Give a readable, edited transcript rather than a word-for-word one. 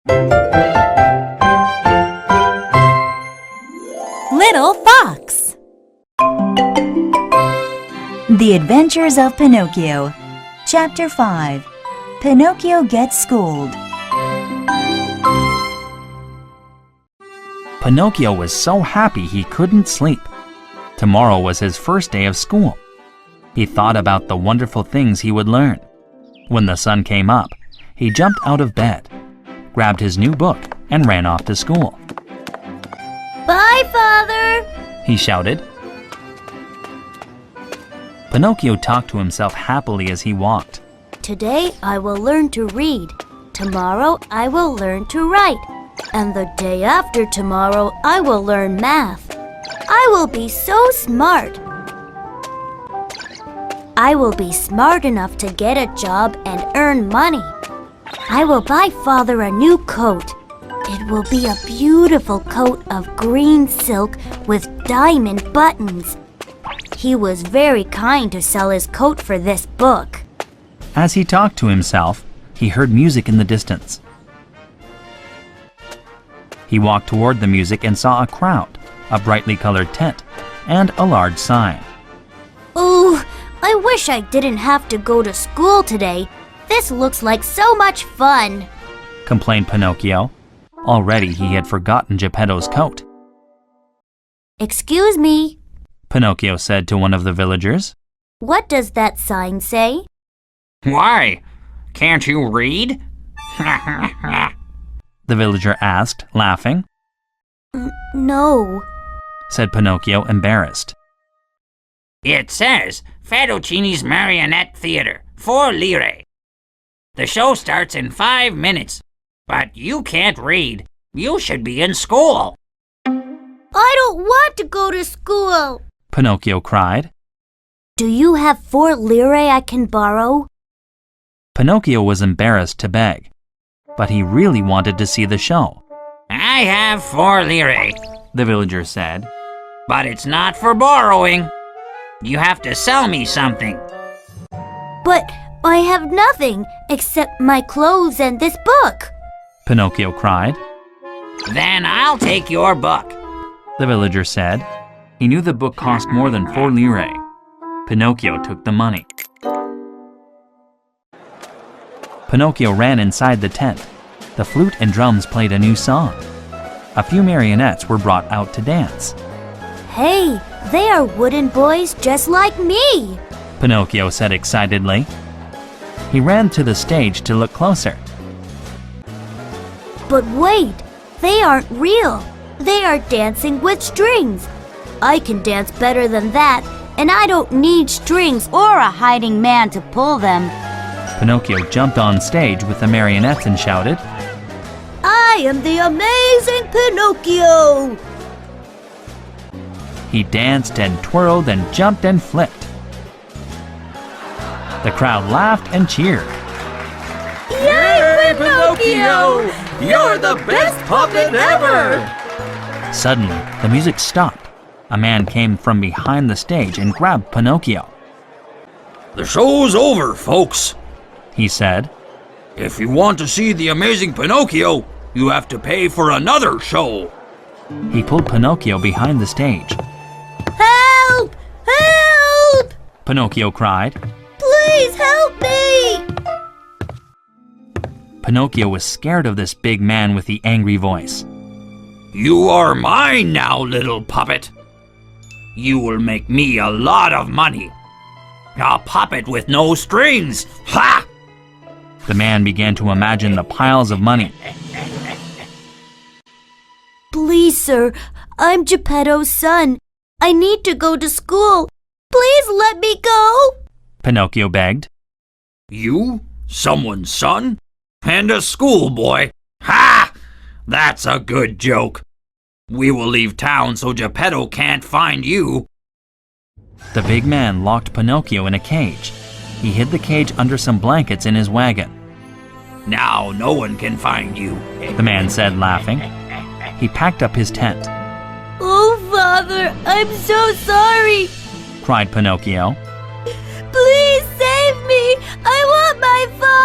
Little Fox. The Adventures of Pinocchio. Chapter 5. Pinocchio Gets Schooled. Pinocchio was so happy he couldn't sleep. Tomorrow was his first day of school. He thought about the wonderful things he would learn. When the sun came up, he jumped out of bed, grabbed his new book, and ran off to school. Bye, Father! He shouted. Pinocchio talked to himself happily as he walked. Today I will learn to read. Tomorrow I will learn to write. And the day after tomorrow I will learn math. I will be so smart. I will be smart enough to get a job and earn money. I will buy Father a new coat. It will be a beautiful coat of green silk with diamond buttons. He was very kind to sell his coat for this book. As he talked to himself, he heard music in the distance. He walked toward the music and saw a crowd, a brightly colored tent, and a large sign. Oh, I wish I didn't have to go to school today. This looks like so much fun, complained Pinocchio. Already he had forgotten Geppetto's coat. Excuse me, Pinocchio said to one of the villagers. What does that sign say? Why? Can't you read? The villager asked, laughing. No, said Pinocchio, embarrassed. It says Fettuccini's Marionette Theater, 4 lire. The show starts in 5 minutes, but you can't read. You should be in school. I don't want to go to school, Pinocchio cried. Do you have 4 lire I can borrow? Pinocchio was embarrassed to beg, but he really wanted to see the show. I have 4 lire, the villager said. But it's not for borrowing. You have to sell me something. But I have nothing except my clothes and this book, Pinocchio cried. Then I'll take your book, the villager said. He knew the book cost more than 4 lire. Pinocchio took the money. Pinocchio ran inside the tent. The flute and drums played a new song. A few marionettes were brought out to dance. Hey, they are wooden boys just like me, Pinocchio said excitedly. He ran to the stage to look closer. But wait, they aren't real. They are dancing with strings. I can dance better than that, and I don't need strings or a hiding man to pull them. Pinocchio jumped on stage with the marionettes and shouted, I am the amazing Pinocchio! He danced and twirled and jumped and flipped. The crowd laughed and cheered. Yay, Pinocchio! You're the best puppet ever! Suddenly, the music stopped. A man came from behind the stage and grabbed Pinocchio. The show's over, folks, he said. If you want to see the amazing Pinocchio, you have to pay for another show. He pulled Pinocchio behind the stage. Help! Help! Pinocchio cried. Please help me! Pinocchio was scared of this big man with the angry voice. You are mine now, little puppet. You will make me a lot of money. A puppet with no strings. Ha! The man began to imagine the piles of money. Please, sir, I'm Geppetto's son. I need to go to school. Please let me go. Pinocchio begged. You? Someone's son? And a schoolboy? Ha! That's a good joke. We will leave town so Geppetto can't find you. The big man locked Pinocchio in a cage. He hid the cage under some blankets in his wagon. Now no one can find you, the man said, laughing. He packed up his tent. Oh, Father, I'm so sorry, cried Pinocchio. Please save me. I want my father.